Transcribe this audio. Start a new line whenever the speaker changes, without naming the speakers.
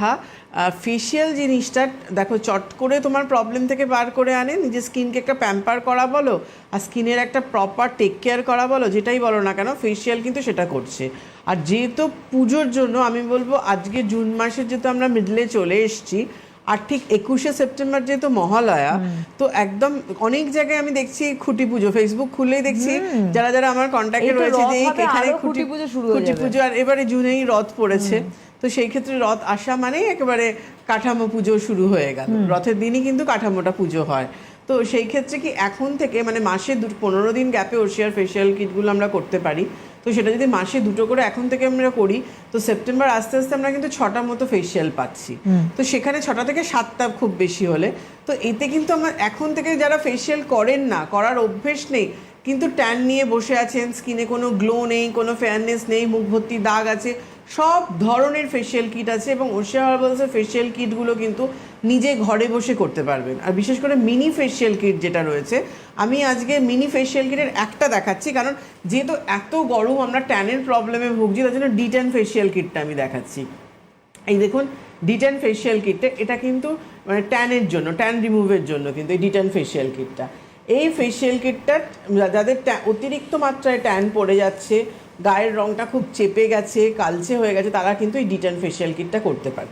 হ্যাঁ, ফেশিয়াল জিনিসটা দেখো চট করে তোমার প্রবলেম থেকে বার করে আনে, নিজের স্কিনকে একটা প্যাম্পার করা বলো আর স্কিনের একটা প্রপার টেক কেয়ার করা বলো, যেটাই বলো না কেন, ফেশিয়াল কিন্তু সেটা করছে। আর যেহেতু পুজোর জন্য আমি বলবো আজকে জুন মাসের যেহেতু আমরা মিডলে চলে এসেছি, আর ঠিক 21শে সেপ্টেম্বর যেহেতু মহালয়া, তো একদম অনেক জায়গায় আমি দেখছি খুঁটি পুজো, ফেসবুক খুললেই দেখছি যারা যারা আমার কন্ট্যাক্টে রয়েছে যে এখানে খুঁটি পুজো, আর এবারে জুনেই রথ পড়েছে। তো সেই ক্ষেত্রে রথ আসা মানেই একেবারে কাঠামো পুজো শুরু হয়ে গেল, রথের দিনই কিন্তু কাঠামোটা পুজো হয়। তো সেই ক্ষেত্রে কি এখন থেকে মানে মাসে 15 দিন গ্যাপে ওশিয়ার ফেশিয়াল কিটগুলো আমরা করতে পারি। তো সেটা যদি মাসে 2টো করে এখন থেকে আমরা করি, তো সেপ্টেম্বর আস্তে আস্তে আমরা কিন্তু 6টা মতো ফেশিয়াল পাচ্ছি। তো সেখানে 6টা থেকে 7টা খুব বেশি হলে, তো এতে কিন্তু আমার এখন থেকে যারা ফেশিয়াল করেন না, করার অভ্যেস নেই, কিন্তু ট্যান নিয়ে বসে আছেন, স্কিনে কোনো গ্লো নেই, কোনো ফেয়ারনেস নেই, মুখ ভর্তি দাগ আছে, সব ধরনের ফেশিয়াল কিট আছে এবং ওশিয়া হার্বালসের ফেশিয়াল কিটগুলো কিন্তু নিজে ঘরে বসে করতে পারবেন। আর বিশেষ করে মিনি ফেশিয়াল কিট যেটা রয়েছে, আমি আজকে মিনি ফেশিয়াল কিটের একটা দেখাচ্ছি, কারণ যেহেতু এত গরম আমরা ট্যানের প্রবলেমে ভুগছি, তার জন্য D10 ফেশিয়াল কিটটা আমি দেখাচ্ছি। এই দেখুন D10 ফেশিয়াল কিটটা, এটা কিন্তু মানে ট্যানের জন্য, ট্যান রিমুভের জন্য কিন্তু এই D10 ফেশিয়াল কিটটা। এই ফেশিয়াল কিটটা যাদের অতিরিক্ত মাত্রায় ট্যান পড়ে যাচ্ছে, গায়ের রঙটা খুব চেপে গেছে, কালচে হয়ে গেছে, তারা কিন্তু এই D10 ফেশিয়াল কিটটা করতে পারে।